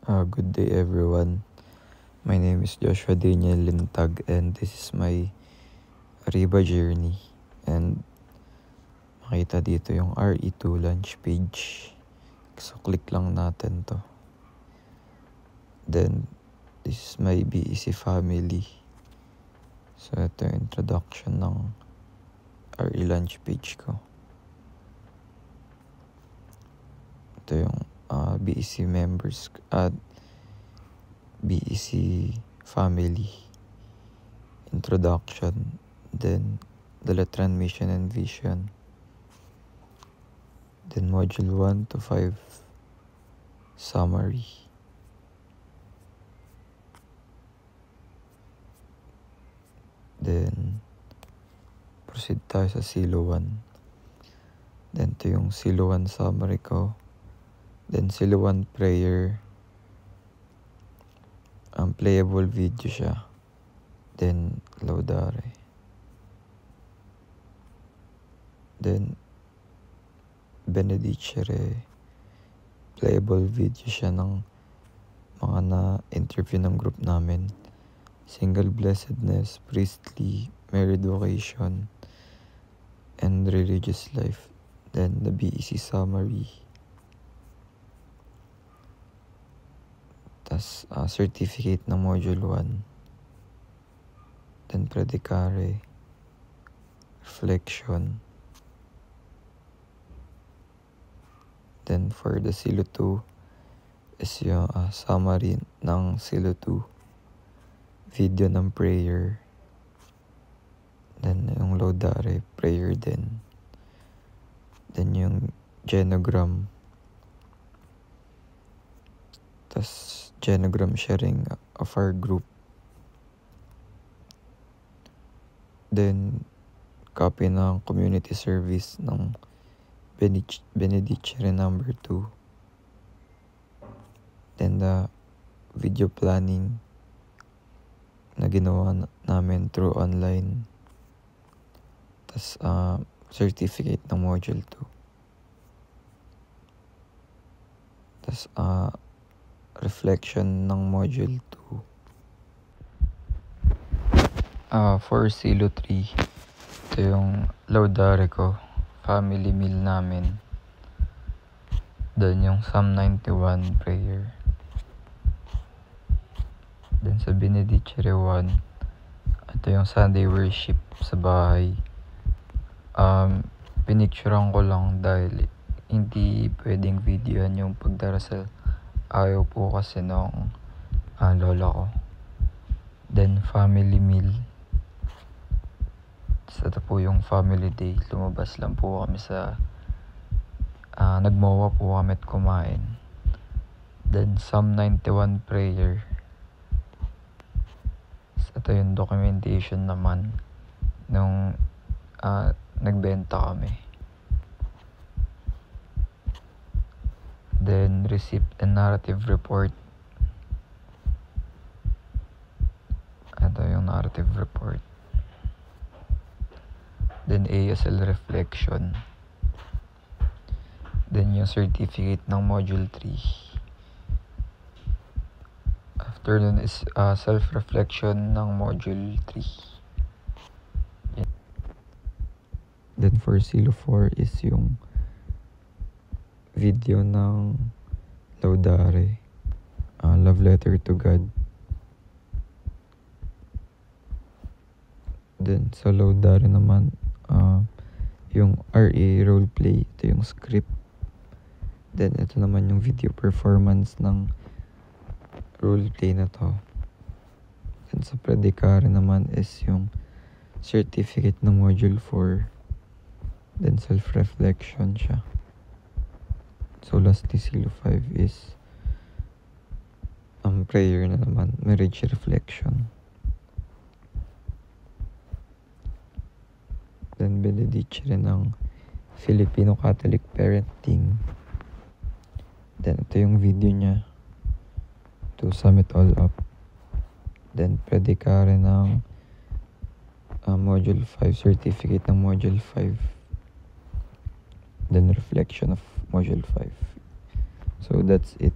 Good day everyone. My name is Joshua Daniel Lintag and this is my Arriba journey. And makita dito yung RE2 launch page. So click lang natin to. Then this is my BEC family. So ito yung introduction ng RE launch page ko. Ito yung BEC members at BEC family introduction, then Deletran mission and vision, then module 1 to 5 summary, then proceed tayo sa Silo 1, then ito yung Silo 1 summary ko, then Silo 1 prayer. Playable video siya. Then Laudare. Then Benedicere. Playable video siya ng mga na-interview ng group namin. Single blessedness, priestly, married vocation, and religious life. Then the BEC summary. Tas certificate ng module 1. Then predicare, reflection. Then for the Silo 2 is yung summary ng Silo 2. Video ng prayer. Then yung Laudare, prayer din. Then yung genogram. Tas genogram sharing of our group. Then copy ng community service ng Benedicere number 2. Then the video planning na ginawa namin through online. Tas certificate ng module 2. Tas reflection ng module 2. For Silo 3, ito yung Laudare ko, family meal namin. Then yung Psalm 91 prayer. Then sa Benedicere 1, ito yung Sunday worship sa bahay. Pinicturean ko lang dahil hindi pwedeng videohan yung pagdarasal. Ayaw po kasi nung lola ko. Then family meal. Ito po yung family day. Lumabas lang po kami sa nagmowa po kami at kumain. Then Psalm 91 prayer. Ito yung documentation naman nung nagbenta kami. Then receipt and narrative report. Ito yung narrative report. Then ASL reflection. Then yung certificate ng module 3. After nun is self-reflection ng module 3. Then for Silo 4 is yung video ng Laudare, love letter to God. Then sa Laudare naman, yung RE roleplay, ito yung script. Then ito naman yung video performance ng roleplay na to. Then sa predicare naman is yung certificate ng module 4. Then self-reflection siya. So lastly, Silo 5 is prayer na naman, marriage reflection. Then Benedicere ng Filipino Catholic parenting. Then ito yung video niya to sum it all up. Then predicare ng module 5, certificate ng module 5. Then reflection of module 5. So that's it.